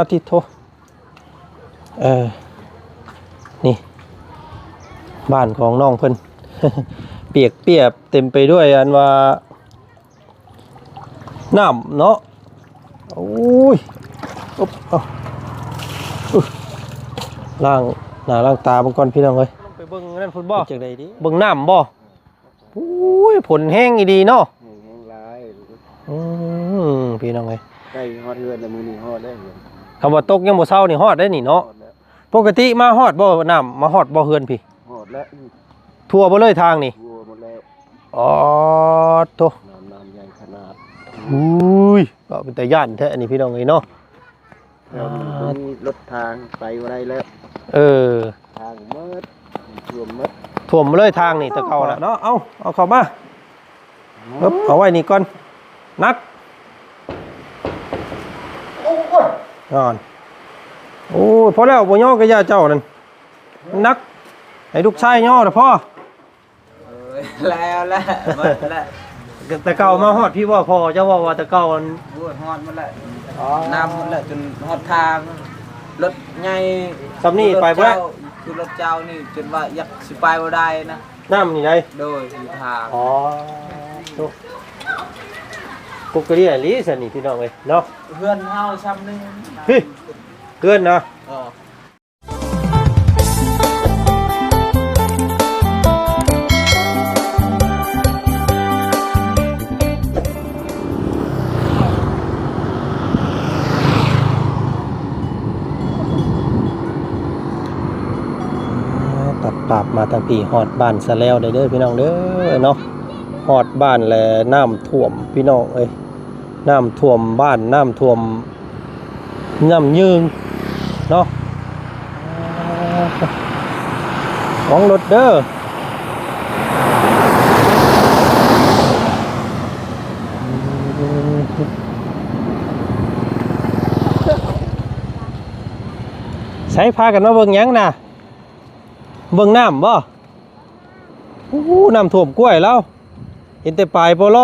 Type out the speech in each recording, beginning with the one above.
ที่โทนี่บ้านของน้องเพิ่น เปียกเปียบเต็มไปด้วยอันว่าน้ำเนาะโอ้ยอุ๊บล้างหน้าล้างตาบางก่อนพี่น้องเอ้ยไปเบิ่งนั่นฟุตบอลจากใดดิเบิ่งน้ำบ่โอ้ยผลแห้งอีดีเนาะแห้งหลายพี่น้องเอ้ยใกล้ฮอดเฮือนแล้วมื้อนี้ฮอดแล้วเฮือนคำว่าตกยังบ่เช้านี่ฮอดได้นี่เนาะปกติมาฮอดบ่น้ำมาฮอดบ่เฮือนพี่ฮอดแล้วทั่วบ่เลยทางนี่ทั่วหมดแล้วอ๋อโตน้ำใหญ่ขนาดอุ้ยก็เป็นแต่ย่านแท้อันนี้พี่น้องเอ้ยเนาะมีรถทางไปบ่ได้แล้วทางมืดท่วมเลยทางนี่ตะเก่าแล้วเนาะเอาเข้ามาเอาไว้นี่ก่อนนักก่อนโอ้พอแล้วบ่ย่อก็ย่าเจ้านั่นนักให้ลูกชายย่อเด้อพ่อแล้วตะเก่ามาฮอดพี่ว่าพ่อเจ้าว่าตะเก่ามันฮอดมันแล้วน้ำมันแล้วจนฮอดทางรถใหญ่สำนี่ไปบ่ได้คือรถเจ้านี่จนว่าอยากสิไปบ่ได้นะน้ำนี่ไดโดยทางปกติลีซั่นนี่พี่น้องเอ้ยเนาะเพื่อนเฮาซ้ำนึงพี่เพื่อนนะตัดปรับมาตั้งปีฮอดบ้านซะแล้วเด้อพี่น้องเด้อเนาะฮอดบ้านแลน้ำท่วมพี่น้องเอ้ยน้ำท่วมบ้านน้ำท่วมน้ำยืงเนาะของรถเด้อใช้พากันมาเบิ่งยังนะเบิ่งน้ำบ่น้ำท่วมกล้วยแล้วเห็นแต่ปลายโปโล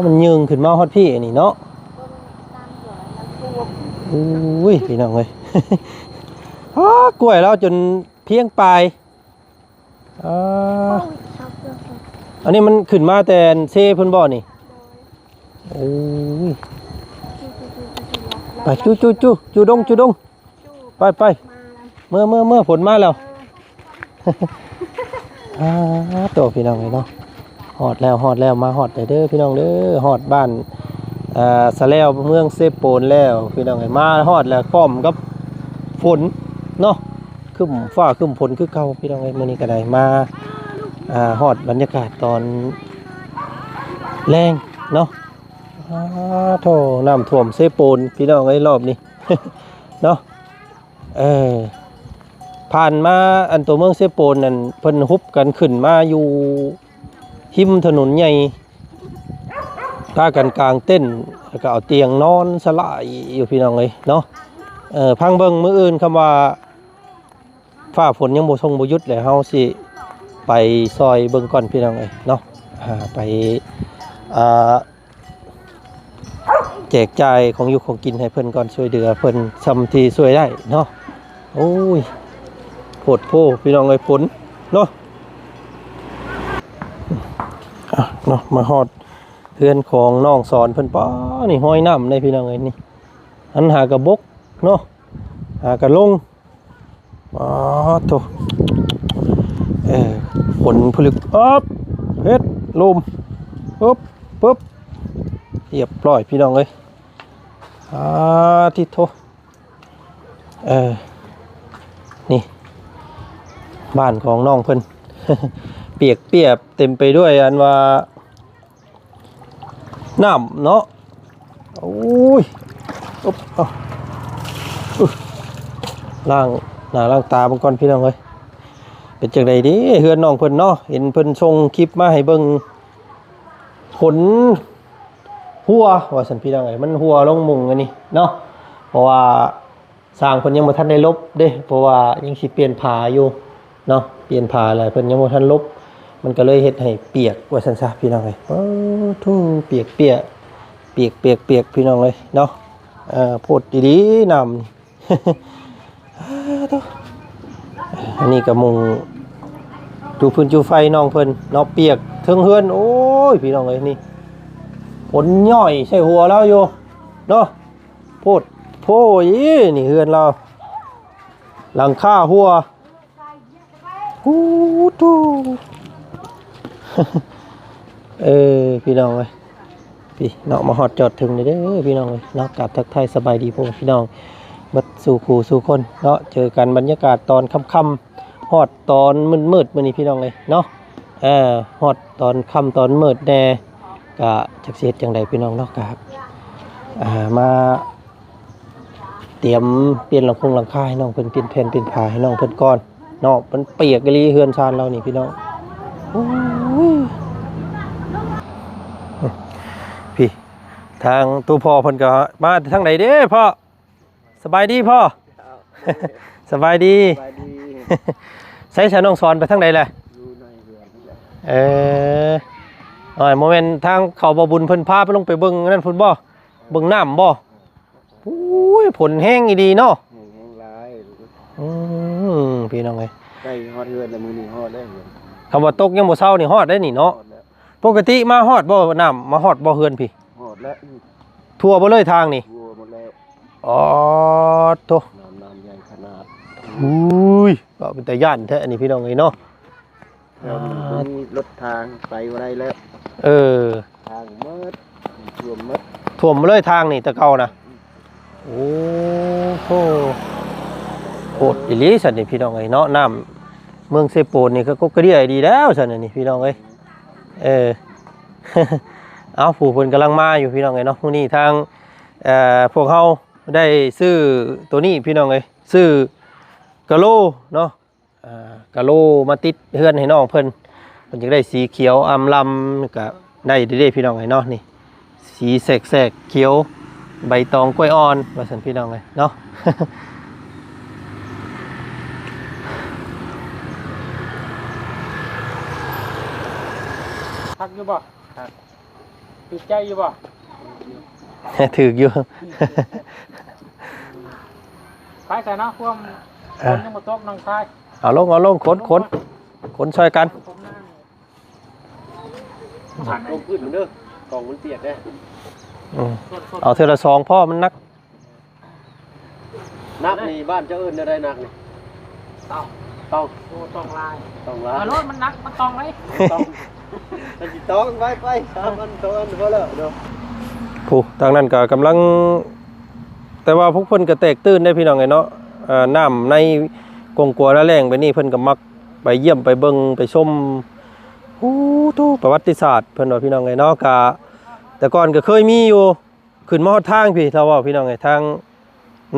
มันยืงขึ้นมาฮอดพี่นี่เนาะอุ้ยพี่น้องเอ้ยกล้วยแล้วจนเพียงปลายอันนี้มันขึ้นมาแต่เซ่เพิ่นบ่นี่โอ้ยไปจูดงไปเมื่อฝนมาแล้วโตพี่น้องเลยเนาะฮอดแล้วมาฮอดเด้อพี่น้องเด้อฮอดบ้านสะแล้วเมืองเซโปนแล้วพี่น้องเลยมาฮอดแล้วพร้อมกับฝนเนาะขึ้นฟ้าขึ้นฝนคือเก่าพี่น้องเลยมื้อนี้ก็ได้มาฮอดบรรยากาศตอนแรงเนาะโธ่น้ำท่วมเซโปนพี่น้องเลยรอบนี้ เนาะผ่านมาอันตัวเมืองเซโปนนั่นเพิ่นฮุบกันขึ้นมาอยู่หิมถนนใหญ่พากันกลางเต้นแล้วก็เอาเตียงนอนสลายอยู่พี่น้องเลยเนาะพังเบิ่งมื้ออื่นคำว่าฟ้าฝนยังบ่ทรงบ่หยุดเลยเฮาสิไปซอยเบิ่งก่อนพี่น้องเลยเนาะไปแจกจ่ายของอยู่ของกินให้เพิ่นก่อนช่วยเหลือเพิ่นซำที่ช่วยได้เนาะโอ้ยโพดโพพี่น้องเอ้ยฝนเนาะเนาะมาฮอดเพื่อนของน้องสอนเพิ่นป้านี่ห้อยน้ำในพี่น้องเอ้ยนี่อันหากระบกเนาะหากระลงโตฝนผลึกเฮ็ดลมปึ๊บเรียบร้อยพี่น้องเอ้ยที่โทนี่บ้านของน้องเพิ่น เปียกเปียบเต็มไปด้วยอันว่าน้ำเนาะโอ้ยล้างหน้าล้างตาบางก่อนพี่น้องเอ้ยเป็นจังไดดิเฮือนน้องเพิ่นเนาะเห็นเพิ่นส่งคลิปมาให้เบิ่งผลหัวว่าสันพี่น้องเอ้ยมันหัวลงมุงอันนี้เนาะเพราะว่าสร้างเพิ่นยังบ่ทันได้ลบเด้เพราะว่ายังสิเปลี่ยนผาอยู่เนาะเปลี่ยนผาอะไรเพิ่นยังบ่ทันลบมันก็เลยเฮ็ดให้เปียกว่าซั่นซะพี่น้องเอ้ยทู่เปียก เปียกเปียกเปียกพี่น้องเลยเนาะโพดดีๆนำนี่ อันนี้ก็มุงจูพื้นจูไฟน้องเพิ่นเนาะเปียกเทิงเฮือนโอ้ยพี่น้องเอ้ยนี่ผลย่อยใส่หัวเราอยู่เนาะโพดโพยนี่เฮือนเราหลังคาหัวฮู้ทู พี่น้องเอ้ยพี่เนาะมาฮอดจอดถึงเด้อพี่น้องเอ้ยเนาะกราบทักทายสบายดีพวกพี่น้องบัดสู่คู่สู่คนเนาะเจอกันบรรยากาศตอนค่ำๆฮอดตอนมืดๆมื้อนี้พี่น้องเอ้ยเนาะฮอดตอนค่ำตอนมืดแน่ก็จักสิเฮ็ดจังไดพี่น้องเนาะครับมาเตรียมเปลี่ยนหลังคาให้น้องเพิ่นเปลี่ยนแผ่นเปลี่ยนผ้าให้น้องเพิ่นก่อนเนาะมันเปียกกะลีเฮือนชานเรานี่พี่น้องโอ้ยพี่ทางตู้พ่อเพิ่นก็มาทางไหนเด้พ่อสบายดีพ่อ สบายดี ไปดี ใช้ชาน้องสอนไปทางไหนแหละ อยู่ในเรือนนั่นแหละ โมเมนต์ทางเขาบ่บุญเพิ่นพาไปลงไปเบิ่งนั่นพุ่นบ่เบิ่งน้ำบ่อุ้ยผลแห้งอีดีเนาะ แห้งๆหลาย พี่น้องเอ้ย ใกล้ฮอดเรือนแล้วมื้อนี้ฮอดได้เรือน คำว่าตกยังบ่เช้านี่ฮอดได้นี่เนาะ ฮอดแล้ว ปกติมาฮอดบ่น้ำมาฮอดบ่เฮือนพี่ ฮอดแล้ว ทั่วบ่เลยทางนี่ วัวหมดแล้ว อ๋อโต น้ำใหญ่ขนาด อุ้ยก็เป็นแต่ย่านแท้อันนี้พี่น้องเอ้ยเนาะ แล้วมันมีรถทางไปบ่ได้แล้ว เออ ทางมืดท่วมมืด ท่วมมาเลยทางนี่แต่เก่านะโอ้โหโคตรอีหลีสันนี่พี่น้องเอ้ยเนาะน้ำเมืองเซโปนนี่ก็กระเดียดีแล้วสันนี่พี่น้องเอ้ย เอาผู้เพิ่นกำลังมาอยู่พี่น้องเอ้ยเนาะมื้อนี้ทางพวกเฮาได้ซื้อตัวนี้พี่น้องเอ้ยซื้อกะโลเนาะกะโลมาติดเฮือนให้น้องเพิ่นจะได้สีเขียวอำลำก็ได้เด้พี่น้องเอ้ยเนาะนี่สีแสกๆเขียวใบตองกล้วยอ่อนว่าซั่นพี่น้องเอ้ยเนาะ พักอยู่บ่ครับติดใจอยู่บ่ ถืออยู่ คล้ายกันเนาะพวกคนยังมาตกน้องชาย เอาลงขนช่วยกัน ผมนั่ง หักลงพื้นมันเด้อกล่องมันเปียกเด้ เอาเทอละซองพ่อมันนัก นักนี่บ้านเจ้าเอิ้นได้นักนี่ ต้อง ต้อง โอ้ต้องลาย ต้องล้า รถมันนักมันต้องเลย ต้องมันสิต้องไปสามอัน2อันพอแล้วเด้อ ผู้ทางนั้นก็กำลังแต่ว่าพวกเพิ่นก็แตกตื่นได้พี่น้องไงเนาะน้ำในกงกัวนาแรงไปนี่เพิ่นก็มักไปเยี่ยมไปเบิ่งไปชมทูประวัติศาสตร์เพิ่นว่าพี่น้องไงเนาะก็แต่ก่อนก็เคยมีอยู่ขึ้นมาฮอดทางพี่ถ้าว่าพี่น้องไงทาง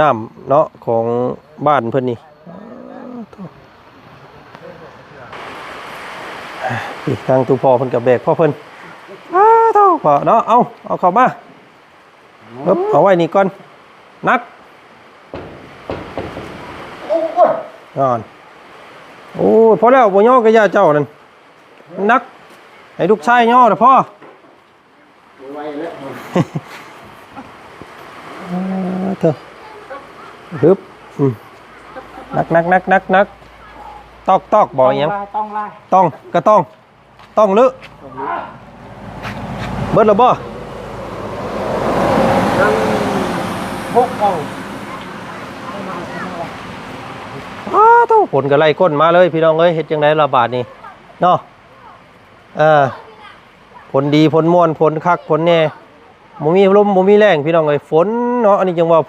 น้ำเนาะของบ้านเพิ่นนี่พี่ทางตู้พ่อเพิ่นก็แบกพ่อเพิ่นเท่าพอเนาะเอาเข้ามาปึ๊บเอาไว้นี่ก่อนนักนอนโอ้พอแล้วบ่ย่อก็ย่าเจ้านั่นนักให้ลูกชายย่อเด้อพ่อ ไว้แล้ว เถอะฮึบนักตอกบ่อยัง ต้องลาย ต้องลึเบิดแล้วบ่ พกเอา เท่าผลก็ไล่ก้นมาเลยพี่น้องเอ้ยเฮ็ดจังได๋ระบาดนี่เนาะผลดีผลม่วนผลคักผลแน่บ่มีลมบ่มีแรงพี่น้องเอ้ยฝนเนาะอันนี้จังว่า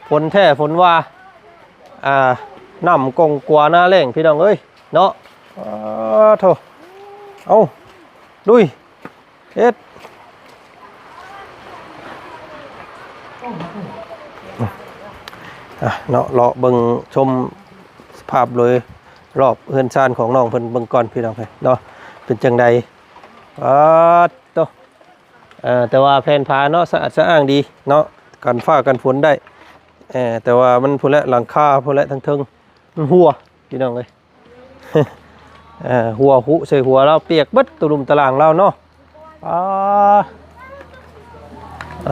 ฝนแท้ฝนว่าน้ำกงกว่าหน้าแรงพี่น้องเอ้ยเนาะโธ่เอาลุยเฮ็ดเนาะเลาะเบิ่งชมสภาพเลยรอบเฮือนชานของน้องเพิ่นเบิ่งก่อนพี่น้องเนาะเป็นจังใดโตแต่ว่าแผ่นผ้าเนาะสะอาดสะอ้างดีเนาะกันฟ้ากันฝนได้แต่ว่ามันพุ่นและหลังคาพุ่นและทั้งเทิงมันหัวพี่น้องเอ้ย หัวหุใส่หัวเราเปียกเบิดตุลุมตารางเราเนาะ แ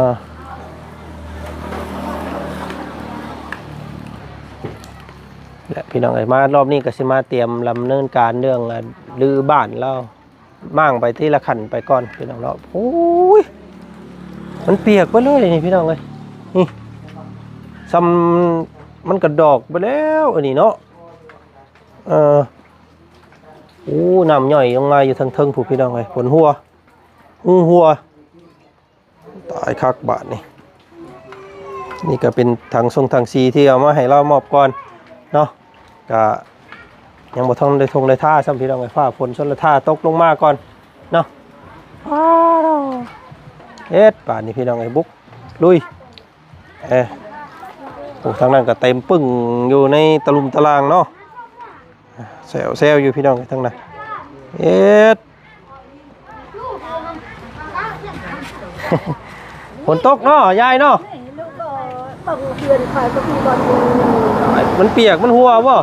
ละพี่น้องเอ้ยมารอบนี้ก็สิมาเตรียมดำเนินการเรื่องรื้อบ้านแล้วมั่างไปที่ละขันไปก่อนพี่น้องเนาะโอ้ยมันเปียกไปเลยนี่พี่น้องเอ้ยนี่ซ้ำมันกระดอกไปแล้วอันนี้เนาะโอ้น้ำย่อยลงมาอยู่ทางเทิงผู้พี่น้องเอ้ยฝนหัวตายคักบาทนี่นี่ก็เป็นถังทรงถังซีที่เอามาให้เรามอบก่อนเนาะก็ยังบ่ต้องได้ทงได้ท่าซ้ำพี่น้องไอ้ฟ้าฝนชนละท่าตกลงมาก่อนเนาะเอ็ดป่านนี้พี่น้องไอ้บุกลุยโอ้ทางนั้นก็เต็มปึ้งอยู่ในตะลุมตะลางเนาะแซวอยู่พี่น้องทางนั้นเอ็ด ฝนตกเนาะยายเนาะมันเปียกมันหัวบ่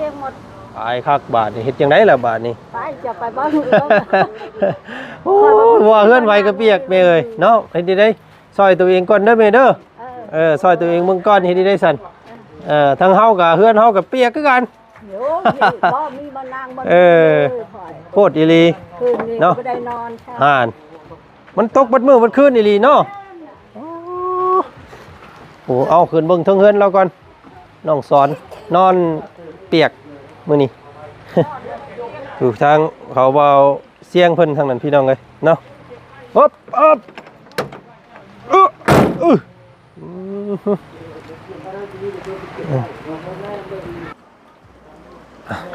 ตายคักบาทนี่เฮ็ดจังได๋ล่ะบาทนี่ไปจะไปบ้านโอ้ว่าเฮือนไว้ก็เปียกแม่เอ้ยเนาะเฮ็ดได้ซอยตัวเองก่อนเด้อแม่เด้อซอยตัวเองมึงก่อนเฮ็ดได้ซั่นทางเฮาก็เฮือนเฮาก็เปียกคือกันโยบ่มีบ่นางบ่โคตรอีหลีเนาะบ่ได้นอนค่ะมันตกบัดมื้อบัดคืนอีหลีเนาะโอ้เอาขึ้นเบิ่งเทิงเฮือนเราก่อนน้องสอนนอนเปียกมื้อนี้ อยู่ทางเขาเบาเสียงเพิ่นทางนั้นพี่น้องเอ้ยเนาะอ๊บ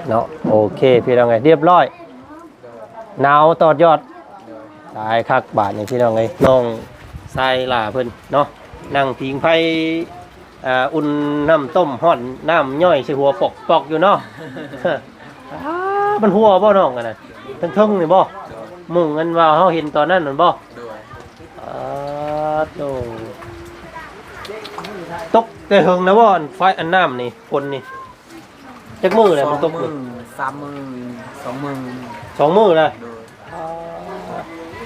เนาะโอเคพี่น้องเอ้ยเรียบร้อยหนาวตอดยอดตายคักบาดนี่พี่น้องเอ้ยน้องทรายหล่าเพิ่นเนาะนั่งพิงไฟอุ่นน้ำต้มฮ้อนน้ำย่อยใส่หัวปอกอยู่เนาะ มันหัวบ่น้องกันน่ะทั้งนี่บ่มุ่งกันว่าเฮาเห็นตอนนั้นนั่นบ่ตกแต่เฮิงนะบ่ไฟอันน้ำนี่ฝนนี่จักมื้อแหละมันตกมื้อ3 มื้อ2 มื้อ2 มื้อแล้ว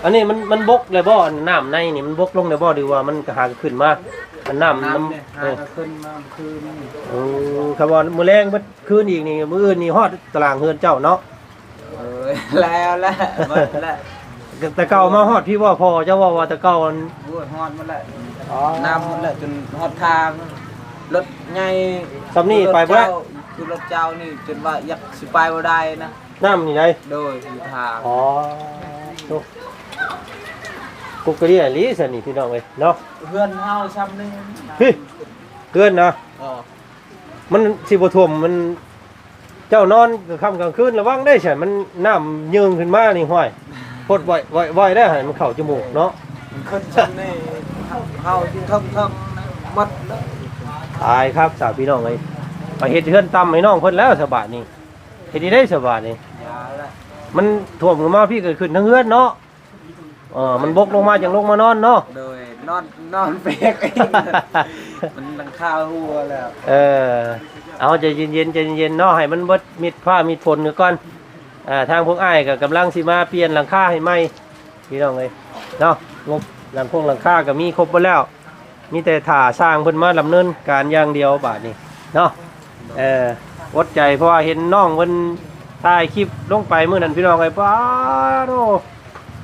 อันนี้มันบกเลยบ่น้ำในนี่มันบกลงเลยบ่ดีว่ามันก็หาขึ้นมาอันน้ำมันขึ้นมาคืนคำว่ามื้อแรงมันคืนอีกนี่มื้ออื่นนี่ฮอดตารางเฮือนเจ้าเนาะแล้วหมดแล้วแต่เก่ามาฮอดพี่ว่าพอเจ้าว่าแต่เก่ามันฮอดหมดแล้วน้ำหมดแล้วจนฮอดทางรถใหญ่สำนี่ไปบ่ได้คือรถเจ้านี่จนว่าอยากสิไปบ่ได้นะน้ำนี่ได้โดยอยู่ทางกุกกะเรียลีซั่นนี่พี่น้องเอ้ยเนาะเฮือนเฮาซ้ำนึงเฮือนนะมันสิบ่ท่วมมันเจ้านอนกลางคืนระวังได้ใช่มันน้ำยืงขึ้นมานี่ห้อยพดไว้ได้ให้มันเข้าจมูกเนาะขึ้นซ้ำนี่เฮาที่ท่องหมดตายครับสาวพี่น้องเอ้ยไปเฮ็ดเฮือนต่ำให้น้องเพิ่นแล้วสบายนี่เฮ็ดได้สบายนี่มันท่วมลงมาพี่ก็ขึ้นทั้งเฮือนเนาะมันบกลงมาจังลงมานอนเนาะโดยนอนเปียกมันหลังคาหัวแล้วเอาใจเย็นเนาะให้มันเบิดมิดฟ้ามิดฝนก่อนทางพวกอ้ายก็กำลังสิมาเปลี่ยนหลังคาให้ใหม่พี่น้องเอ้ยเนาะงบหลังคาก็มีครบหมดแล้วมีแต่ถ่าสร้างเพิ่นมาดำเนินการอย่างเดียวบาดนี้เนาะอดใจเพราะว่าเห็นน้องเพิ่นถ่ายคลิปลงไปมื้อนั้นพี่น้องเอ้ยป้าโต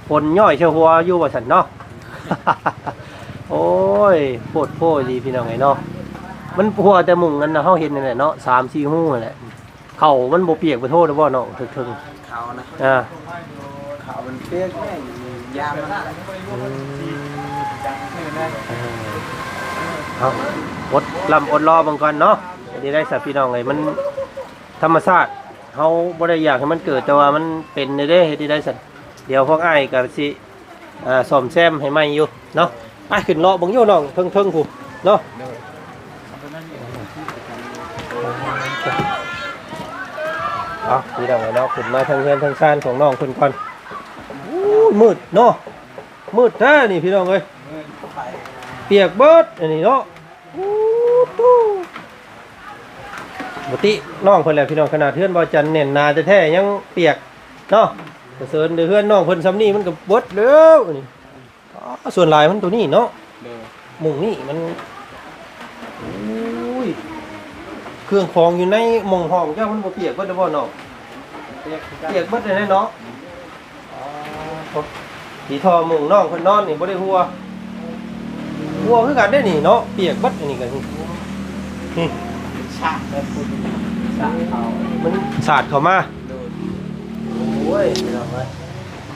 ฝนย่อยเชหัวอยู่ว่าซั่นเนาะ โอ้ยโพดดีพี่น้องไอ้เนาะมันหัวแต่มุงนั้นน่ะเฮาเห็นนั่นแหละเนาะ 3-4 ฮู้นั่นแหละเข้ามันบ่เปียกบ่โทษบ่เนาะถึงเข้านะเข้ามันเปียกแม่ยามมันเอาอดรอเบิ่งก่อนเนาะสิได้สับพี่น้องไอ้มันธรรมชาติเฮาบ่ได้อยากให้มันเกิดแต่ว่ามันเป็นเด้เฮ็ดได้ซั่นเดี๋ยวพวกอ้ายก็สิซ่อมแซมให้ใหม่อยู่เนาะไปขึ้นเลาะบังอยู่น้องเทิงผู้เนาะพี่น้องเนาะขึ้นมาทางเฮือนทางซ่านของน้องเพิ่นก่อนมืดเนาะมืดแท้นี่พี่น้องเอ้ยเปียกเบิดอันนี้เนาะปกติน้องเพิ่นแหละพี่น้องขนาดเฮือนบ่จันแน่นนาแท้ๆยังเปียกเนาะเสริญเฮือนน้องเพิ่นซ้ำนี่มันก็เบิดแล้วนี่ส่วนหลายมันตัวนี้เนาะ มุงนี่มันโอ้ยเครื่องของอยู่ในหม่องห้องเจ้ามันบ่เปียกเบิดเด้อบ่เนาะเปียกเบิดเลยเนาะอ๋อที่ท่อมุงน้องเพิ่นนอนนี่บ่ได้หัวคือกันได้นี่เนาะเปียกเบิดอันนี้ก็นี่ ชาแล้วคุณชาเอา มันสาดเข้ามา โดน โอ้ยเนาะ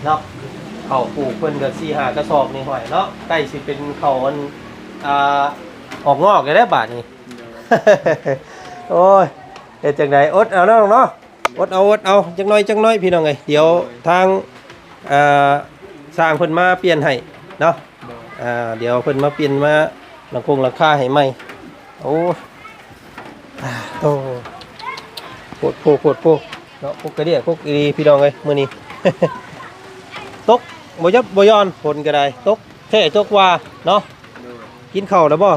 เนาะเขาปลูกเพิ่นก็4-5กระสอบนี่ห้อยเนาะใกล้สิเป็นเขาอันออกงอกได้บาดนี้ โอ้ยเฮ็ดจังไดอดเอาเนาะเนาะอดเอาจักหน่อยพี่น้องเอ้ยเดี๋ยวทางสร้างเพิ่นมาเปลี่ยนให้เนาะเดี๋ยวเพิ่นมาเปลี่ยนมาหลังคาให้ใหม่โอ้โตโคตรเนาะพวกกระเดียพวกอีพี่น้องเอ้ยมื้อนี้ ตกบ่ยับบ่ย้อนฝนก็ได้ตกแท้ตกว่าเนาะ โดน กินข้าวแล้วบ่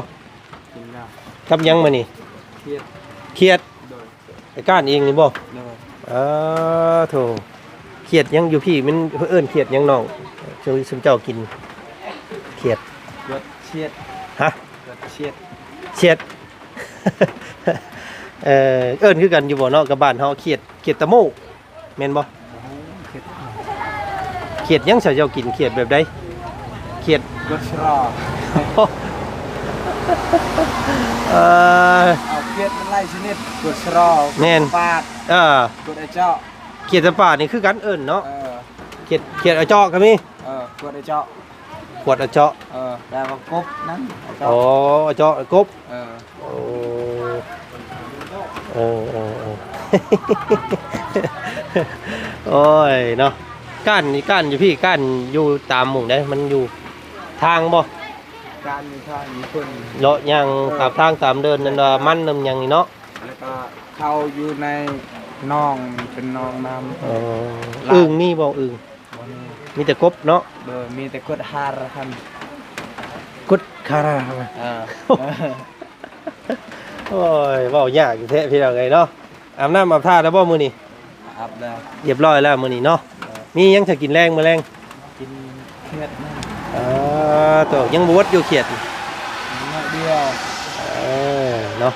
กินแล้ว กับหยังมื้อนี้ เครียด เครียด โดน ไอ้ก้านเองนี่บ่ โดน โถเครียดหยังอยู่พี่มันเอิ้นเครียดหยังน้องช่วยซุมเจ้ากินเครียด รถเชียด ฮะ รถเชียด เครียด เอิ้นคือกันอยู่บ่เนาะกับบ้านเฮาเครียดตะโมแม่นบ่ เครียด เครียดหยังซะเจ้ากินเครียดแบบใดเครียด รถชรอ เอ่อ เอาเครียดมันไล่ชนิดรถชรอ แม่น ปาด เออ รถไอ้เจ้า เครียดตะป่านี่คือกันเอิ้นเนาะ เออ เครียดเอาเจาะก็มี รถไอ้เจ้า ขวดเอาเจาะ แล้วก็กบนั่นไอ้เจ้า อ๋อเอาเจาะกบ เออ โอ้เออ โอ้ยเนาะก้านนี่ก้านอยู่พี่ก้านอยู่ตามหมู่ได้มันอยู่ทางบ่ การมีท่ามีคน เลาะยังตามทางตามเดินนั่นว่ามันนำยังนี่เนาะ แล้วก็เข้าอยู่ในน่องเป็นน่องน้ำ อึ่งมีบ่อึ่ง บนนี้ มีแต่กบเนาะ โดยมีแต่กดฮาร์คัน กดคารา โอ้ยเว้ายากอยู่แท้พี่น้องเอ้ยเนาะอาบน้ำอาบท่าแล้วบ่มื้อนี้ อับแล้ว เรียบร้อยแล้วมื้อนี้เนาะมีหยังจะกินแรงมื้อแรง กินเครียดนั่น ตัวยังบวชอยู่เขียด น้อยเดียว เนาะ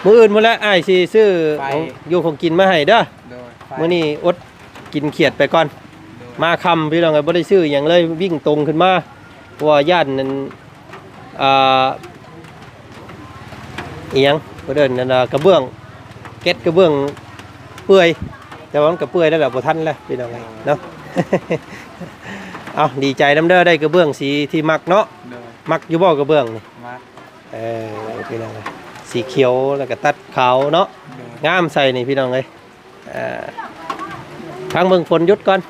มื้ออื่นมื้อละอ้ายสิซื้อของอยู่ของกินมาให้เด้อ โดยไฟ มื้อนี้อดกินเขียดไปก่อน โดย มาค่ำพี่น้องก็บ่ได้ซื้อหยังเลยวิ่งตรงขึ้นมาเพราะว่าย่านนั้นอีหยังบ่เดินนั่นกระเบื้องเก็ดกระเบื้องเปื่อยแต่ว่ามันก็เปื่อยแล้วแหละบ่ทันแล้วพี่น้องเนาะ เอาดีใจนำเด้อได้กระเบื้องสีที่มักเนาะ โดย มักอยู่บ่กระเบื้องนี่ มา พี่น้องเลยสีเขียวแล้วก็ตัดขาวเนาะ โดย งามใส่นี่พี่น้องเลยทางเมืองฝนหยุดก่อน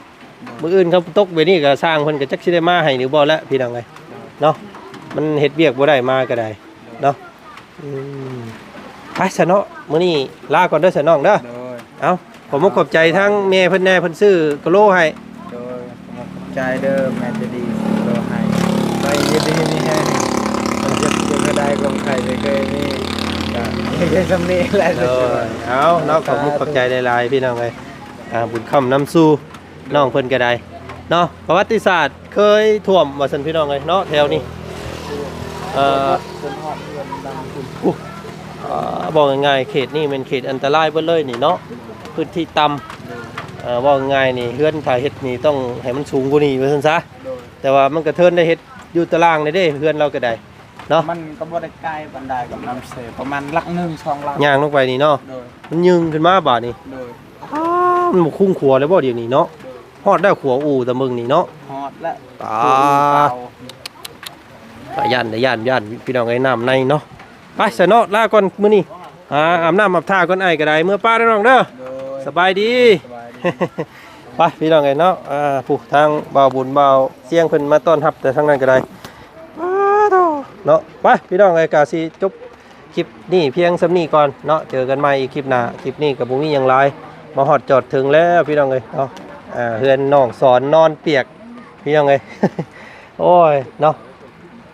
มื้ออื่นเขาตกไปนี่ก็สร้างเพิ่นก็จักสิได้มาให้หรือบ่แล้วพี่น้องเลยเนาะมันเฮ็ดเวียกบ่ได้มาก็ได้เนาะไปซะเนาะมื้อนี้ลาก่อนเด้อซะน้องเด้อ โดย เอ้าขอบคุณใจทั้งแม่เพิ่นแน่เพิ่นซื้อกะโลให้ โดยขอบใจเด้อแม่จะดีโดยให้ไปยินดีนี่แฮะมันจะก็ได้ของใครไม่เคยมีก็แค่สำเนียงแหละ เด้อเอาเนาะขอบคุณขอบใจหลายๆพี่น้องเอ้ยบุญคำน้ำสู้น้องเพิ่นก็ได้เนาะประวัติศาสตร์เคยท่วมว่าซั่นพี่น้องเอ้ยเนาะแถวนี้จนหอดเงินดังคุณ บอกง่ายๆเขตนี่เป็นเขตอันตรายเบิดเลยนี่เนาะพื้นที่ต่ำบอกง่ายๆนี่เฮือนถ้าเฮ็ดนี่ต้องให้มันสูงกว่านี้ว่าซั่นซะ โดย แต่ว่ามันก็เทินได้เฮ็ดอยู่ตารางนี่เด้เฮือนเราก็ได้เนาะ มันก็บ่ได้ใกล้บันไดกับน้ำเสประมาณลักหนึ่ง2ลัก ย่างลงไปนี่เนาะ โดย มันยึงขึ้นมาบาดนี่ โดย มันบ่คุ้งขัวเลยบ่เดี๋ยวนี้เนาะฮอดได้ขัวอู่ตะมึงนี่เนาะ ฮอดและ ย่านพี่น้องไอ้น้ำในเนาะไปซะเนาะลาก่อนมื้อนี้อาบน้ำอาบท่าก่อนไอ้ก็ได้เมื่อป้าได้น้องเด้อ โดย สบายดี สบายดี ไปพี่น้องไอ้เนาะผู้ทางบ่าวบุญบ่าวเสียงเพิ่นมาต้อนรับแต่ทางนั้นก็ได้เนาะไปพี่น้องไอ้กาสิจบคลิปนี้เพียงส่ำนี้ก่อนเนาะเจอกันใหม่อีกคลิปหน้าคลิปนี้ก็บ่มีหยังหลายมาฮอดจอดถึงแล้วพี่น้องเอ้ยเนาะเฮือนน้องสอนนอนเปียกพี่น้องเอ้ย โอ้ยเนาะ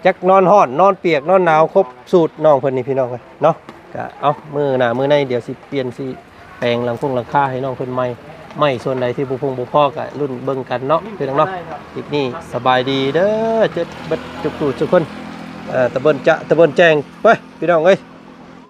จักนอนฮ้อนนอนเปียกนอนหนาวครบสูตรน้องเพิ่นนี่พี่น้องเอ้ยเนาะก็เอามื้อหน้ามื้อในเดี๋ยวสิเปลี่ยนสิแปลงหลังคาให้น้องเพิ่นใหม่ไม่ส่วนใดที่บ่พงบ่พอก็รุ่นเบิ่งกันเนาะพี่น้องเนาะคลิปนี้สบายดีเด้อเจ็ดเบัดจุกๆทุกคน ตะเบินจะตะเบินแจงไปพี่น้องเอ้ย